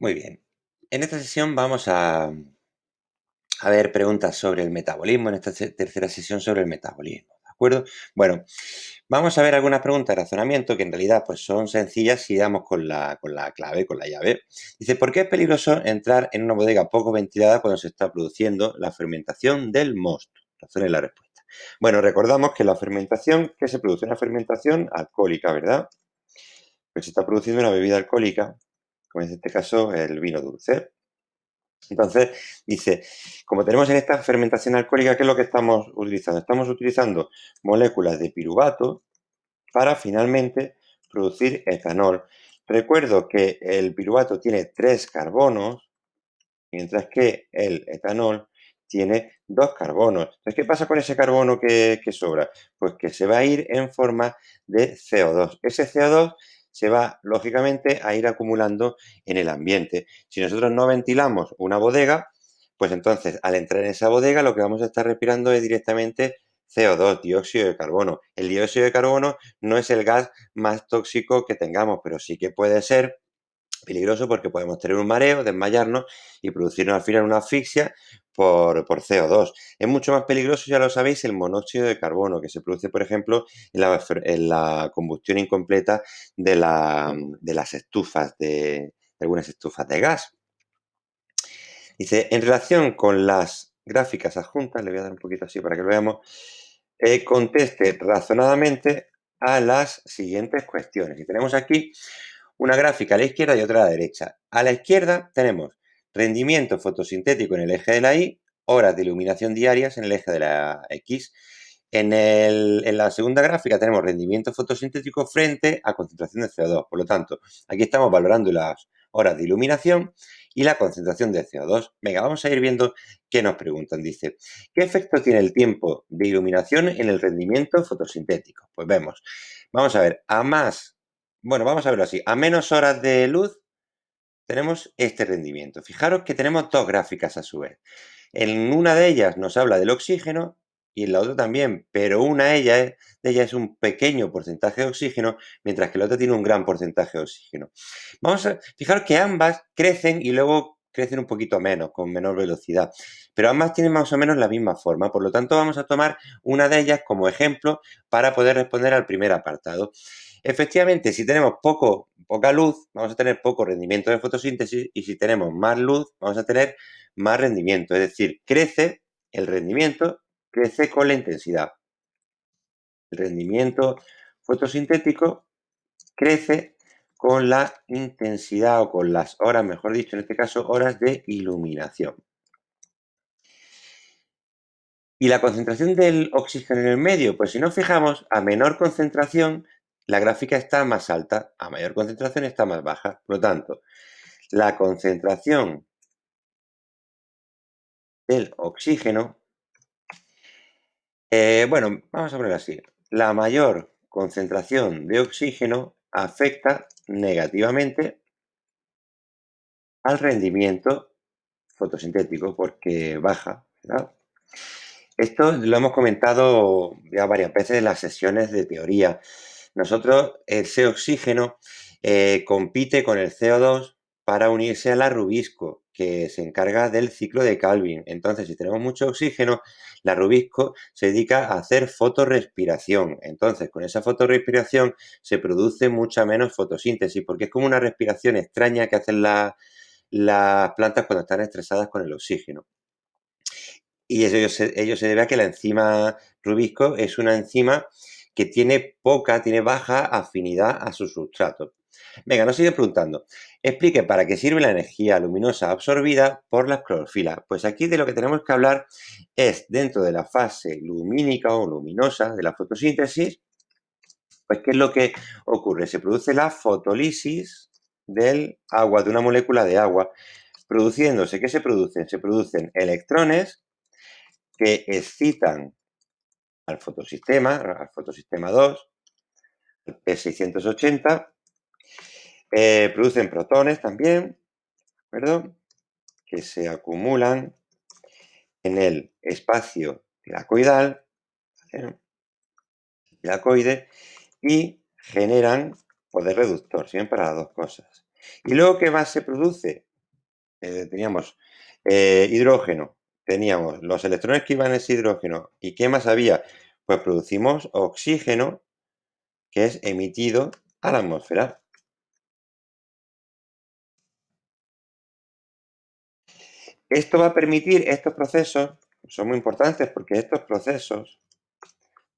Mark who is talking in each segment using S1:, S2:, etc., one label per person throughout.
S1: Muy bien. En esta sesión vamos a ver preguntas sobre el metabolismo, en esta tercera sesión sobre el metabolismo, ¿de acuerdo? Bueno, vamos a ver algunas preguntas de razonamiento que en realidad pues son sencillas si damos con la clave, con la llave. Dice, ¿por qué es peligroso entrar en una bodega poco ventilada cuando se está produciendo la fermentación del mosto? Razón es la respuesta. Bueno, recordamos que la fermentación, ¿qué se produce? Una fermentación alcohólica, ¿verdad? Pues se está produciendo una bebida alcohólica, como en este caso el vino dulce. Entonces, dice, como tenemos en esta fermentación alcohólica, ¿qué es lo que estamos utilizando? Estamos utilizando moléculas de piruvato para finalmente producir etanol. Recuerdo que el piruvato tiene 3 carbonos, mientras que el etanol tiene 2 carbonos. Entonces, ¿qué pasa con ese carbono que sobra? Pues que se va a ir en forma de CO2. Ese CO2 se va, lógicamente, a ir acumulando en el ambiente. Si nosotros no ventilamos una bodega, pues entonces, al entrar en esa bodega, lo que vamos a estar respirando es directamente CO2, dióxido de carbono. El dióxido de carbono no es el gas más tóxico que tengamos, pero sí que puede ser peligroso porque podemos tener un mareo, desmayarnos y producirnos al final una asfixia por CO2. Es mucho más peligroso, ya lo sabéis, el monóxido de carbono, que se produce, por ejemplo, en la combustión incompleta de las estufas, de algunas estufas de gas. Dice, en relación con las gráficas adjuntas, le voy a dar un poquito así para que lo veamos, conteste razonadamente a las siguientes cuestiones. Y tenemos aquí una gráfica a la izquierda y otra a la derecha. A la izquierda tenemos rendimiento fotosintético en el eje de la Y, horas de iluminación diarias en el eje de la X. En la segunda gráfica tenemos rendimiento fotosintético frente a concentración de CO2. Por lo tanto, aquí estamos valorando las horas de iluminación y la concentración de CO2. Venga, vamos a ir viendo qué nos preguntan. Dice, ¿qué efecto tiene el tiempo de iluminación en el rendimiento fotosintético? Pues vemos, vamos a ver, vamos a verlo así, a menos horas de luz tenemos este rendimiento. Fijaros que tenemos dos gráficas a su vez. En una de ellas nos habla del oxígeno y en la otra también, pero de ellas es un pequeño porcentaje de oxígeno, mientras que la otra tiene un gran porcentaje de oxígeno. Fijaros que ambas crecen y luego crecen un poquito menos, con menor velocidad, pero ambas tienen más o menos la misma forma, por lo tanto vamos a tomar una de ellas como ejemplo para poder responder al primer apartado. Efectivamente, si tenemos poca luz, vamos a tener poco rendimiento de fotosíntesis y si tenemos más luz, vamos a tener más rendimiento. Es decir, crece el rendimiento, crece con la intensidad. El rendimiento fotosintético crece con la intensidad o con las horas, mejor dicho, en este caso, horas de iluminación. ¿Y la concentración del oxígeno en el medio? Pues si nos fijamos, a menor concentración, la gráfica está más alta, a mayor concentración está más baja. Por lo tanto, la concentración del oxígeno, bueno, vamos a ponerlo así. La mayor concentración de oxígeno afecta negativamente al rendimiento fotosintético porque baja, ¿verdad? Esto lo hemos comentado ya varias veces en las sesiones de teoría. Nosotros, ese oxígeno compite con el CO2 para unirse a la rubisco, que se encarga del ciclo de Calvin. Entonces, si tenemos mucho oxígeno, la rubisco se dedica a hacer fotorrespiración. Entonces, con esa fotorrespiración se produce mucha menos fotosíntesis, porque es como una respiración extraña que hacen las plantas cuando están estresadas con el oxígeno. Y ello se debe a que la enzima rubisco es una enzima que tiene baja afinidad a su sustrato. Venga, nos sigue preguntando. Explique para qué sirve la energía luminosa absorbida por las clorofilas. Pues aquí de lo que tenemos que hablar es dentro de la fase lumínica o luminosa de la fotosíntesis, pues ¿qué es lo que ocurre? Se produce la fotólisis del agua, de una molécula de agua. Produciéndose, ¿qué se producen? Se producen electrones que excitan al fotosistema 2, el P680, producen protones también, ¿verdad? Que se acumulan en el espacio tilacoidal, ¿eh? Tilacoide, y generan poder reductor, siempre para las dos cosas. ¿Y luego qué más se produce? teníamos hidrógeno, teníamos los electrones que iban en ese hidrógeno. ¿Y qué más había? Pues producimos oxígeno, que es emitido a la atmósfera. Esto va a permitir, estos procesos son muy importantes porque estos procesos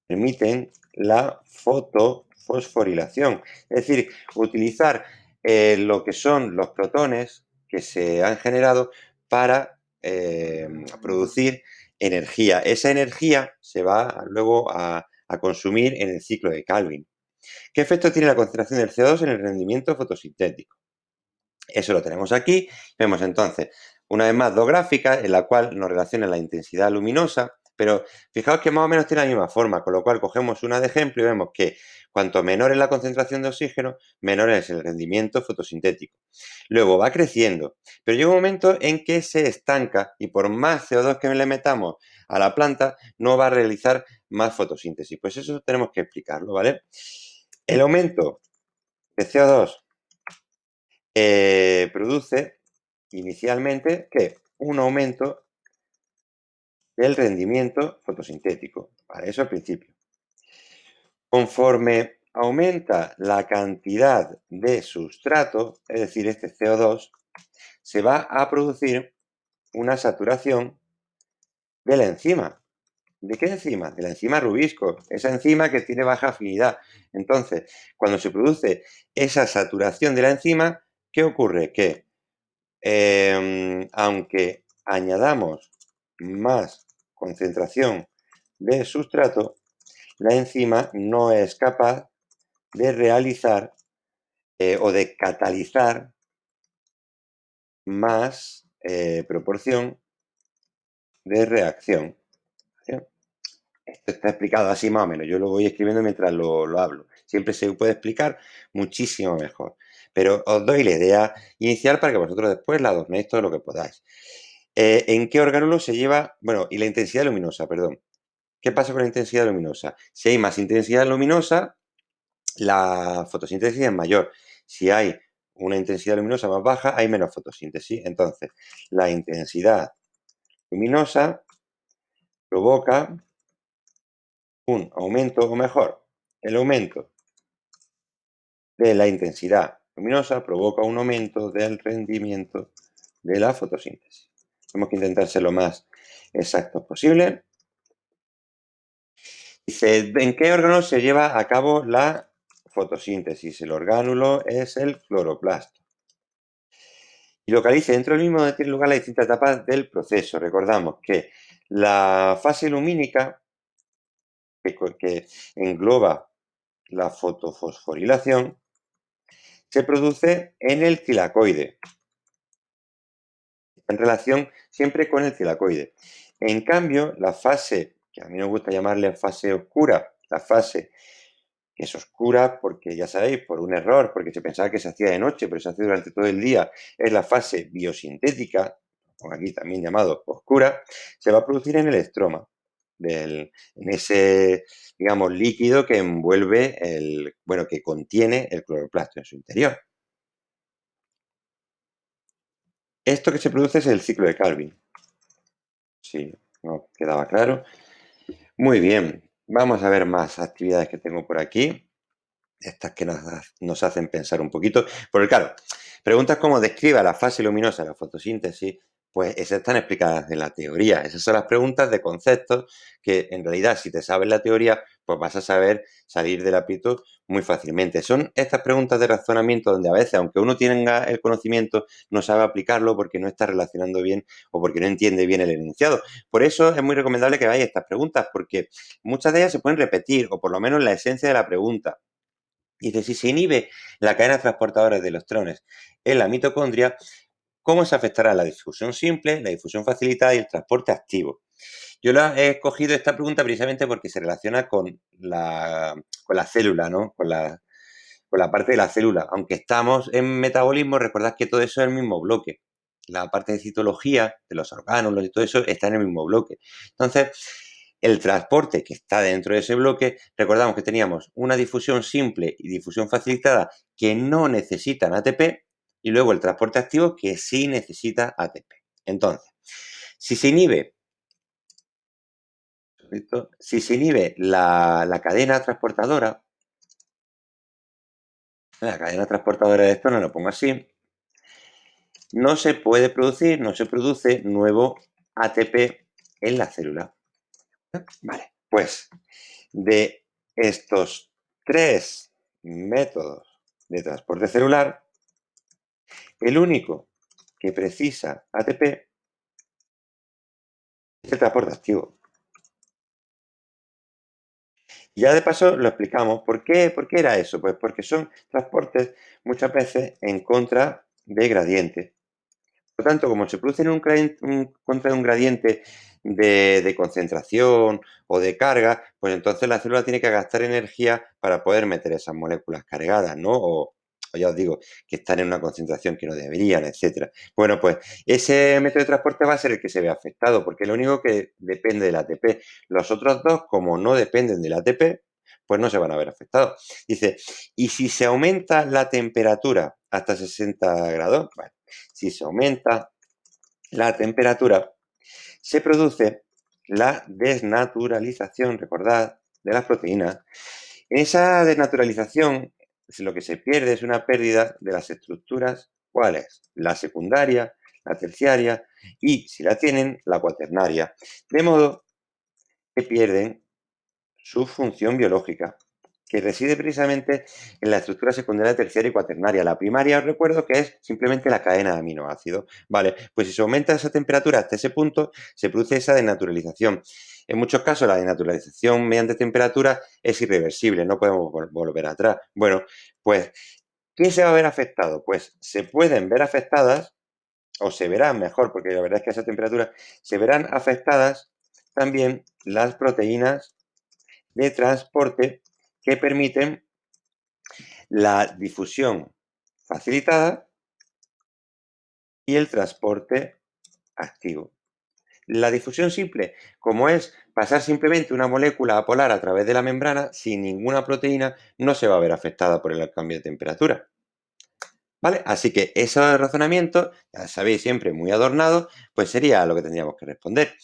S1: permiten la fotofosforilación, es decir, utilizar lo que son los protones que se han generado para producir energía. Esa energía se va luego a consumir en el ciclo de Calvin. ¿Qué efecto tiene la concentración del CO2 en el rendimiento fotosintético? Eso lo tenemos aquí. Vemos entonces, una vez más, dos gráficas en la cual nos relaciona la intensidad luminosa, pero fijaos que más o menos tiene la misma forma, con lo cual cogemos una de ejemplo y vemos que cuanto menor es la concentración de oxígeno, menor es el rendimiento fotosintético. Luego va creciendo, pero llega un momento en que se estanca y por más CO2 que le metamos a la planta, no va a realizar más fotosíntesis. Pues eso tenemos que explicarlo, ¿vale? El aumento de CO2 produce inicialmente que un aumento del rendimiento fotosintético. Para eso al principio. Conforme aumenta la cantidad de sustrato, es decir, este CO2, se va a producir una saturación de la enzima. ¿De qué enzima? De la enzima rubisco, esa enzima que tiene baja afinidad. Entonces, cuando se produce esa saturación de la enzima, ¿qué ocurre? Que aunque añadamos más concentración de sustrato, la enzima no es capaz de realizar o de catalizar más proporción de reacción. ¿Sí? Esto está explicado así más o menos. Yo lo voy escribiendo mientras lo hablo. Siempre se puede explicar muchísimo mejor. Pero os doy la idea inicial para que vosotros después la adornéis todo lo que podáis. ¿En qué orgánulo se lleva? Bueno, y la intensidad luminosa, perdón. ¿Qué pasa con la intensidad luminosa? Si hay más intensidad luminosa, la fotosíntesis es mayor. Si hay una intensidad luminosa más baja, hay menos fotosíntesis. Entonces, la intensidad luminosa provoca un aumento, o mejor, el aumento de la intensidad luminosa provoca un aumento del rendimiento de la fotosíntesis. Tenemos que intentar ser lo más exactos posible. Dice, ¿en qué órgano se lleva a cabo la fotosíntesis? El orgánulo es el cloroplasto. Y localice dentro del mismo donde tienen lugar las distintas etapas del proceso. Recordamos que la fase lumínica, que engloba la fotofosforilación, se produce en el tilacoide, en relación siempre con el tilacoide. En cambio, la fase, que a mí me gusta llamarle fase oscura, la fase que es oscura porque, ya sabéis, por un error, porque se pensaba que se hacía de noche, pero se hace durante todo el día, es la fase biosintética, o aquí también llamado oscura, se va a producir en el estroma, en ese, digamos, líquido que envuelve bueno, que contiene el cloroplasto en su interior. Esto que se produce es el ciclo de Calvin. Sí, no quedaba claro. Muy bien, vamos a ver más actividades que tengo por aquí. Estas que nos hacen pensar un poquito. Porque claro, preguntas como describa la fase luminosa de la fotosíntesis, pues esas están explicadas en la teoría. Esas son las preguntas de conceptos que en realidad si te sabes la teoría, pues vas a saber salir del aprieto muy fácilmente. Son estas preguntas de razonamiento donde a veces, aunque uno tenga el conocimiento, no sabe aplicarlo porque no está relacionando bien o porque no entiende bien el enunciado. Por eso es muy recomendable que veáis estas preguntas, porque muchas de ellas se pueden repetir, o por lo menos la esencia de la pregunta. Dice, si se inhibe la cadena transportadora de electrones en la mitocondria, ¿cómo se afectará la difusión simple, la difusión facilitada y el transporte activo? Yo he escogido esta pregunta precisamente porque se relaciona con la célula, ¿no? Con la parte de la célula. Aunque estamos en metabolismo, recordad que todo eso es el mismo bloque. La parte de citología, de los orgánulos y todo eso está en el mismo bloque. Entonces, el transporte que está dentro de ese bloque, recordamos que teníamos una difusión simple y difusión facilitada que no necesitan ATP y luego el transporte activo que sí necesita ATP. Entonces, si se inhibe, la cadena transportadora, de esto no lo pongo así, no se puede producir, no se produce nuevo ATP en la célula. Vale, pues de estos tres métodos de transporte celular, el único que precisa ATP es el transporte activo. Ya de paso lo explicamos. ¿Por qué era eso? Pues porque son transportes muchas veces en contra de gradiente. Por lo tanto, como se produce en contra de un gradiente de concentración o de carga, pues entonces la célula tiene que gastar energía para poder meter esas moléculas cargadas, ¿no? O ya os digo, que están en una concentración que no deberían, etcétera. Bueno, pues ese método de transporte va a ser el que se ve afectado, porque es lo único que depende del ATP. Los otros dos, como no dependen del ATP, pues no se van a ver afectados. Dice, ¿y si se aumenta la temperatura hasta 60 grados? Bueno, si se aumenta la temperatura, se produce la desnaturalización, recordad, de las proteínas. En esa desnaturalización, lo que se pierde es una pérdida de las estructuras, ¿cuáles? La secundaria, la terciaria y, si la tienen, la cuaternaria. De modo que pierden su función biológica, que reside precisamente en la estructura secundaria, terciaria y cuaternaria. La primaria, os recuerdo que es simplemente la cadena de aminoácidos. Vale, pues si se aumenta esa temperatura hasta ese punto, se produce esa denaturalización. En muchos casos, la denaturalización mediante temperatura es irreversible, no podemos volver atrás. Bueno, pues, ¿quién se va a ver afectado? Pues se pueden ver afectadas, o se verán mejor, porque la verdad es que a esa temperatura se verán afectadas también las proteínas de transporte que permiten la difusión facilitada y el transporte activo. La difusión simple, como es pasar simplemente una molécula apolar a través de la membrana sin ninguna proteína, no se va a ver afectada por el cambio de temperatura. ¿Vale? Así que esos razonamientos, ya sabéis, siempre muy adornados, pues sería lo que tendríamos que responder.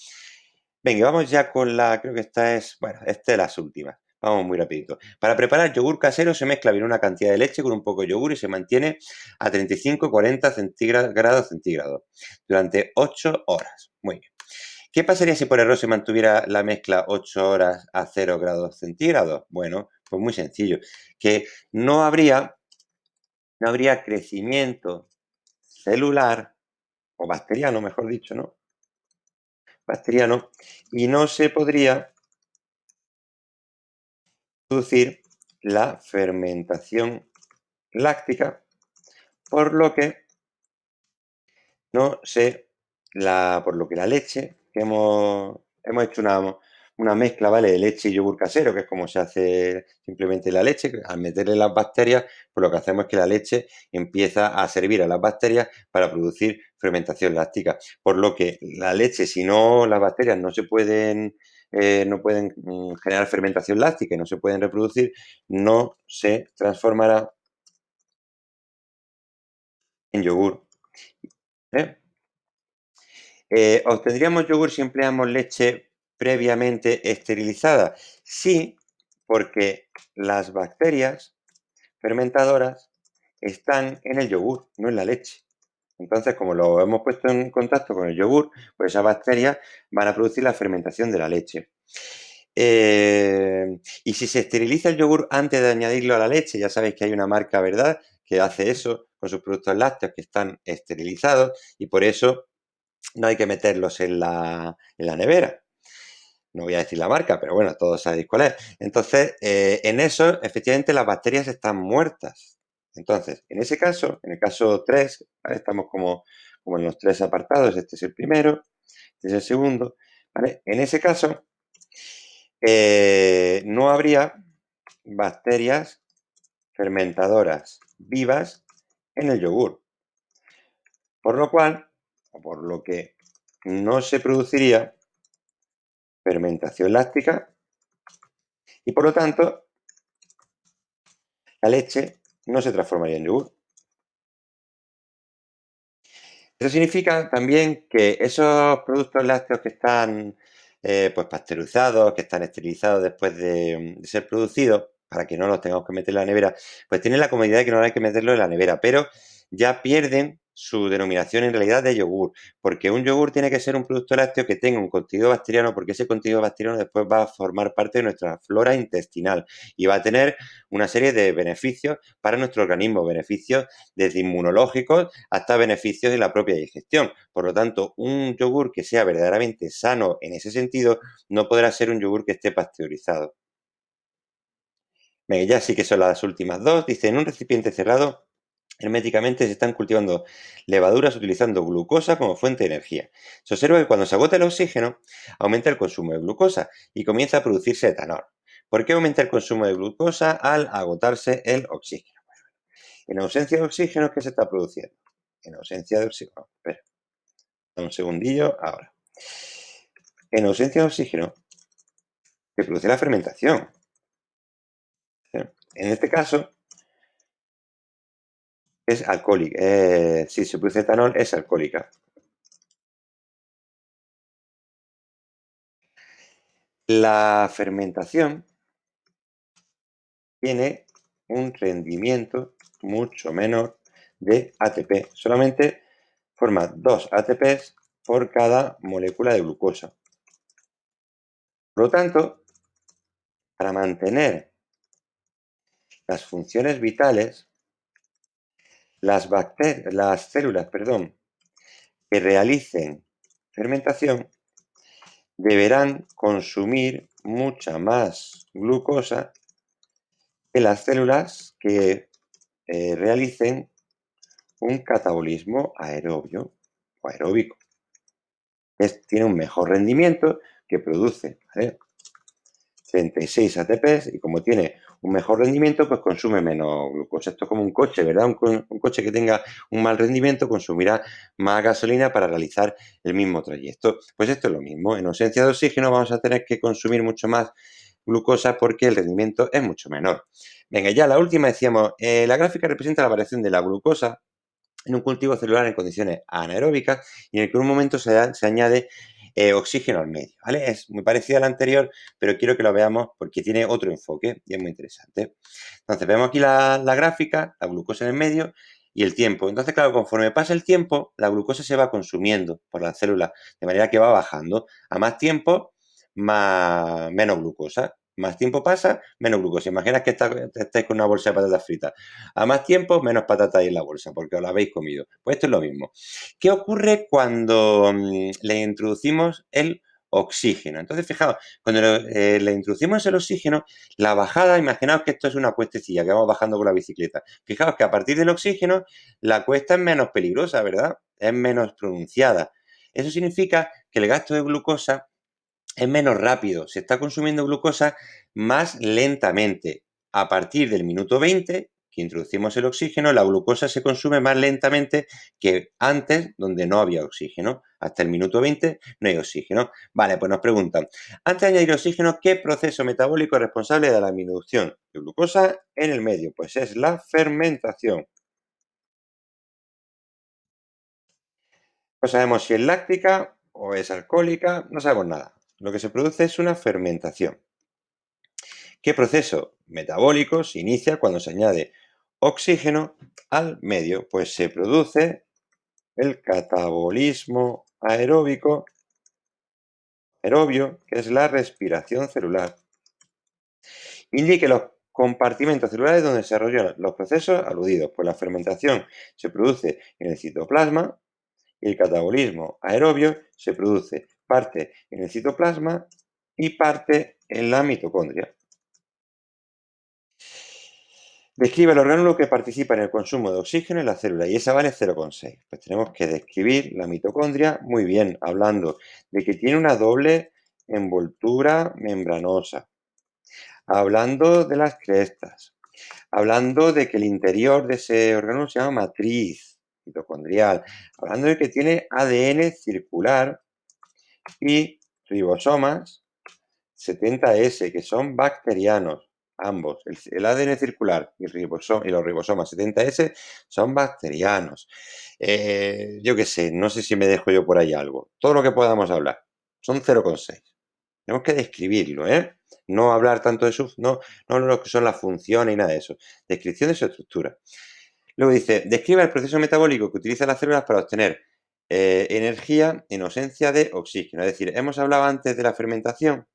S1: Venga, vamos ya con creo que esta es de las últimas. Vamos muy rapidito. Para preparar yogur casero se mezcla bien una cantidad de leche con un poco de yogur y se mantiene a 35-40 grados centígrados durante 8 horas. Muy bien. ¿Qué pasaría si por error se mantuviera la mezcla 8 horas a 0 grados centígrados? Bueno, pues muy sencillo. Que no habría crecimiento celular, o bacteriano, mejor dicho, ¿no? Bacteriano, y no se podría producir la fermentación láctica, por lo que la leche, que hemos hecho una mezcla, ¿vale? De leche y yogur casero, que es como se hace simplemente la leche. Al meterle las bacterias, pues lo que hacemos es que la leche empieza a servir a las bacterias para producir fermentación láctica. Por lo que la leche, si no, las bacterias no pueden generar fermentación láctica y no se pueden reproducir, no se transformará en yogur. ¿Eh? ¿Obtendríamos yogur si empleamos leche previamente esterilizada? Sí, porque las bacterias fermentadoras están en el yogur, no en la leche. Entonces, como lo hemos puesto en contacto con el yogur, pues esas bacterias van a producir la fermentación de la leche. Y si se esteriliza el yogur antes de añadirlo a la leche, ya sabéis que hay una marca, ¿verdad?, que hace eso con sus productos lácteos que están esterilizados y por eso no hay que meterlos en la nevera. No voy a decir la marca, pero bueno, todos sabéis cuál es. Entonces, en eso, efectivamente, las bacterias están muertas. Entonces, en ese caso, en el caso 3, ¿vale? Estamos como en los tres apartados. Este es el primero, este es el segundo. ¿Vale? En ese caso, no habría bacterias fermentadoras vivas en el yogur. Por lo cual, o por lo que no se produciría fermentación láctica y por lo tanto la leche no se transformaría en yogur. Eso significa también que esos productos lácteos que están pues pasteurizados, que están esterilizados después de ser producidos, para que no los tengamos que meter en la nevera, pues tienen la comodidad de que no hay que meterlo en la nevera, pero ya pierden su denominación en realidad de yogur, porque un yogur tiene que ser un producto lácteo que tenga un contenido bacteriano, porque ese contenido bacteriano después va a formar parte de nuestra flora intestinal y va a tener una serie de beneficios para nuestro organismo, beneficios desde inmunológicos hasta beneficios de la propia digestión. Por lo tanto, un yogur que sea verdaderamente sano en ese sentido no podrá ser un yogur que esté pasteurizado. Venga, ya sí que son las últimas dos. Dice, en un recipiente cerrado, herméticamente se están cultivando levaduras utilizando glucosa como fuente de energía. Se observa que cuando se agota el oxígeno, aumenta el consumo de glucosa y comienza a producirse etanol. ¿Por qué aumenta el consumo de glucosa al agotarse el oxígeno? En ausencia de oxígeno, ¿qué se está produciendo? En ausencia de oxígeno. Espera, un segundillo, ahora. En ausencia de oxígeno, se produce la fermentación. ¿Sí? En este caso, es alcohólica. Si se produce etanol, es alcohólica. La fermentación tiene un rendimiento mucho menor de ATP. Solamente forma 2 ATPs por cada molécula de glucosa. Por lo tanto, para mantener las funciones vitales, las células, perdón, que realicen fermentación deberán consumir mucha más glucosa que las células que realicen un catabolismo aerobio o aeróbico. Tiene un mejor rendimiento, que produce, ¿vale?, 36 ATPs, y como tiene un mejor rendimiento, pues consume menos glucosa. Esto es como un coche, ¿verdad? Un coche que tenga un mal rendimiento consumirá más gasolina para realizar el mismo trayecto. Pues esto es lo mismo. En ausencia de oxígeno vamos a tener que consumir mucho más glucosa porque el rendimiento es mucho menor. Venga, ya la última decíamos, la gráfica representa la variación de la glucosa en un cultivo celular en condiciones anaeróbicas y en el que en un momento se añade oxígeno al medio, ¿vale? Es muy parecida a la anterior, pero quiero que lo veamos porque tiene otro enfoque y es muy interesante. Entonces, vemos aquí la gráfica, la glucosa en el medio y el tiempo. Entonces, claro, conforme pasa el tiempo, la glucosa se va consumiendo por las células, de manera que va bajando. A más tiempo, menos glucosa. Más tiempo pasa, menos glucosa. Imagina que estáis con una bolsa de patatas fritas. A más tiempo, menos patatas hay en la bolsa, porque os la habéis comido. Pues esto es lo mismo. ¿Qué ocurre cuando le introducimos el oxígeno? Entonces, fijaos, cuando le introducimos el oxígeno, la bajada, imaginaos que esto es una cuestecilla que vamos bajando con la bicicleta. Fijaos que a partir del oxígeno, la cuesta es menos peligrosa, ¿verdad? Es menos pronunciada. Eso significa que el gasto de glucosa es menos rápido, se está consumiendo glucosa más lentamente. A partir del minuto 20, que introducimos el oxígeno, la glucosa se consume más lentamente que antes, donde no había oxígeno. Hasta el minuto 20 no hay oxígeno. Vale, pues nos preguntan, antes de añadir oxígeno, ¿qué proceso metabólico es responsable de la disminución de glucosa en el medio? Pues es la fermentación. No sabemos si es láctica o es alcohólica, no sabemos nada. Lo que se produce es una fermentación. ¿Qué proceso metabólico se inicia cuando se añade oxígeno al medio? Pues se produce el catabolismo aerobio, que es la respiración celular. Indique los compartimentos celulares donde se desarrollan los procesos aludidos. Pues la fermentación se produce en el citoplasma y el catabolismo aerobio se produce parte en el citoplasma y parte en la mitocondria. Describe el orgánulo que participa en el consumo de oxígeno en la célula y esa vale 0,6. Pues tenemos que describir la mitocondria muy bien, hablando de que tiene una doble envoltura membranosa, hablando de las crestas, hablando de que el interior de ese orgánulo se llama matriz mitocondrial, hablando de que tiene ADN circular y ribosomas 70S, que son bacterianos, ambos. El ADN circular y los ribosomas 70S son bacterianos. Yo qué sé, no sé si me dejo yo por ahí algo. Todo lo que podamos hablar. Son 0,6. Tenemos que describirlo, ¿eh? No hablar tanto de no lo que son las funciones y nada de eso. Descripción de su estructura. Luego dice, describa el proceso metabólico que utilizan las células para obtener energía en ausencia de oxígeno. Es decir, hemos hablado antes de la fermentación,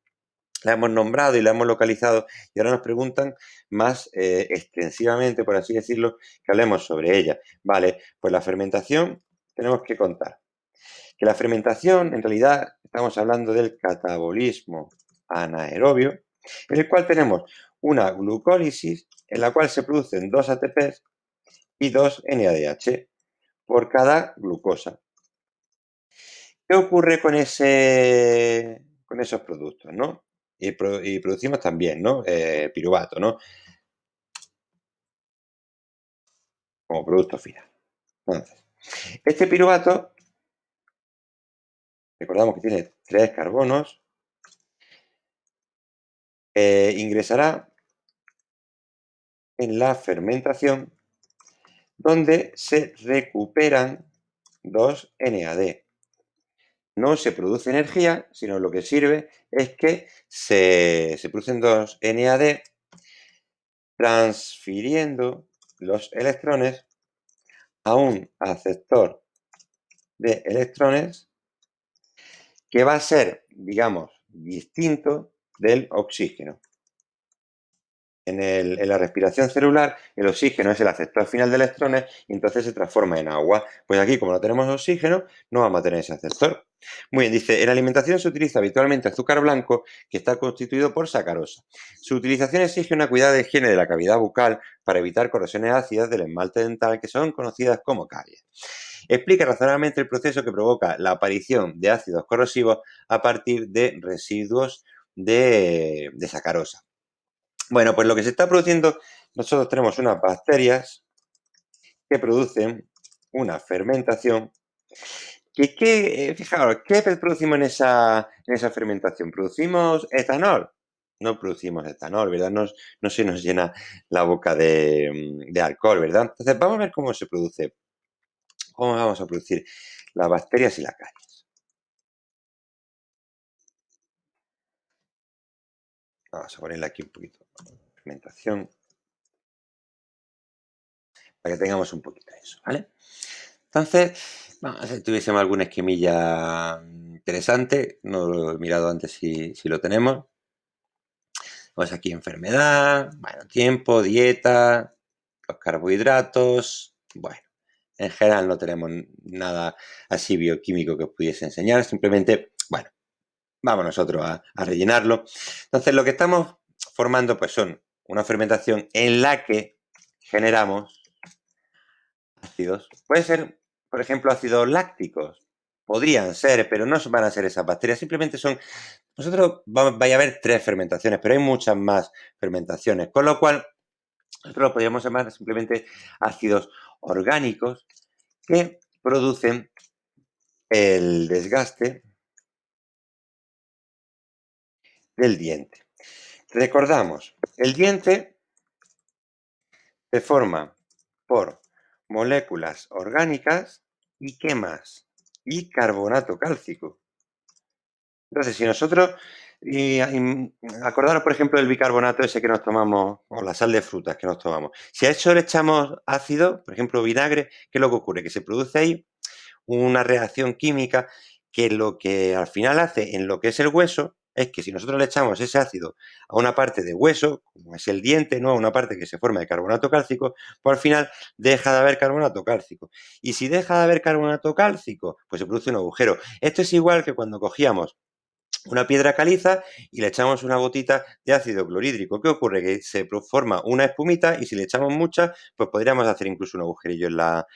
S1: la hemos nombrado y la hemos localizado y ahora nos preguntan más extensivamente, por así decirlo, que hablemos sobre ella. Vale, pues la fermentación tenemos que contar. Que la fermentación, en realidad, estamos hablando del catabolismo anaerobio, en el cual tenemos una glucólisis en la cual se producen 2 ATPs y 2 NADH por cada glucosa. ¿Qué ocurre con esos productos, no? Y producimos también, ¿no? Piruvato, ¿no? Como producto final. Entonces, este piruvato, recordamos que tiene 3 carbonos, ingresará en la fermentación donde se recuperan 2 NAD. No se produce energía, sino lo que sirve es que se producen 2 NAD transfiriendo los electrones a un aceptor de electrones que va a ser, digamos, distinto del oxígeno. En la respiración celular, el oxígeno es el aceptor final de electrones y entonces se transforma en agua. Pues aquí, como no tenemos oxígeno, no vamos a tener ese aceptor. Muy bien, dice, en la alimentación se utiliza habitualmente azúcar blanco que está constituido por sacarosa. Su utilización exige una cuidada de higiene de la cavidad bucal para evitar corrosiones ácidas del esmalte dental que son conocidas como caries. Explica razonablemente el proceso que provoca la aparición de ácidos corrosivos a partir de residuos de sacarosa. Bueno, pues lo que se está produciendo, nosotros tenemos unas bacterias que producen una fermentación fijaos, ¿qué producimos en esa fermentación? ¿Producimos etanol? No producimos etanol, ¿verdad? No se nos llena la boca de alcohol, ¿verdad? Entonces, vamos a ver cómo se produce, cómo vamos a producir las bacterias y la caries. Vamos a ponerle aquí un poquito de fermentación para que tengamos un poquito de eso, ¿vale? Entonces, vamos a ver si tuviésemos alguna esquemilla interesante. No lo he mirado antes si lo tenemos. Pues aquí enfermedad, bueno, tiempo, dieta, los carbohidratos. Bueno, en general no tenemos nada así bioquímico que os pudiese enseñar. Simplemente, bueno, vamos nosotros a rellenarlo. Entonces, lo que estamos formando pues son una fermentación en la que generamos ácidos. Puede ser, por ejemplo, ácidos lácticos. Podrían ser, pero no van a ser esas bacterias. Simplemente son... Nosotros vaya a haber 3 fermentaciones, pero hay muchas más fermentaciones. Con lo cual, nosotros lo podríamos llamar simplemente ácidos orgánicos que producen el desgaste del diente. Recordamos, el diente se forma por moléculas orgánicas y ¿qué más? Y carbonato cálcico. Entonces, si nosotros, acordaros por ejemplo del bicarbonato ese que nos tomamos, o la sal de frutas que nos tomamos, si a eso le echamos ácido, por ejemplo vinagre, ¿qué es lo que ocurre? Que se produce ahí una reacción química que lo que al final hace en lo que es el hueso es que si nosotros le echamos ese ácido a una parte de hueso, como es el diente, ¿no? A una parte que se forma de carbonato cálcico, pues al final deja de haber carbonato cálcico. Y si deja de haber carbonato cálcico, pues se produce un agujero. Esto es igual que cuando cogíamos una piedra caliza y le echamos una gotita de ácido clorhídrico. ¿Qué ocurre? Que se forma una espumita y si le echamos mucha, pues podríamos hacer incluso un agujerillo en la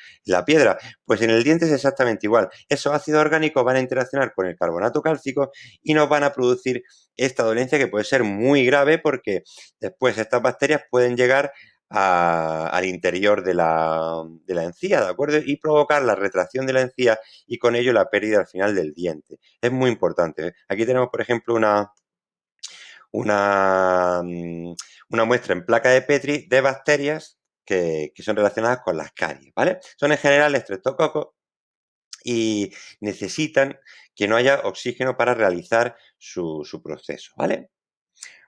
S1: piedra. Pues en el diente es exactamente igual. Esos ácidos orgánicos van a interaccionar con el carbonato cálcico y nos van a producir esta dolencia que puede ser muy grave porque después estas bacterias pueden llegar al interior de la encía, ¿de acuerdo? Y provocar la retracción de la encía y con ello la pérdida al final del diente. Es muy importante. Aquí tenemos, por ejemplo, una, una muestra en placa de Petri de bacterias que son relacionadas con las caries, ¿vale? Son en general estreptococos y necesitan que no haya oxígeno para realizar su proceso, ¿vale?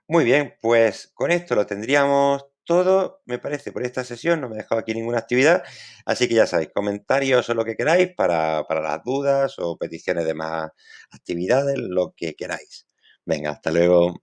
S1: Muy bien, pues con esto lo tendríamos todo, me parece, por esta sesión. No me he dejado aquí ninguna actividad, así que ya sabéis, comentarios o lo que queráis para las dudas o peticiones de más actividades, lo que queráis. Venga, hasta luego.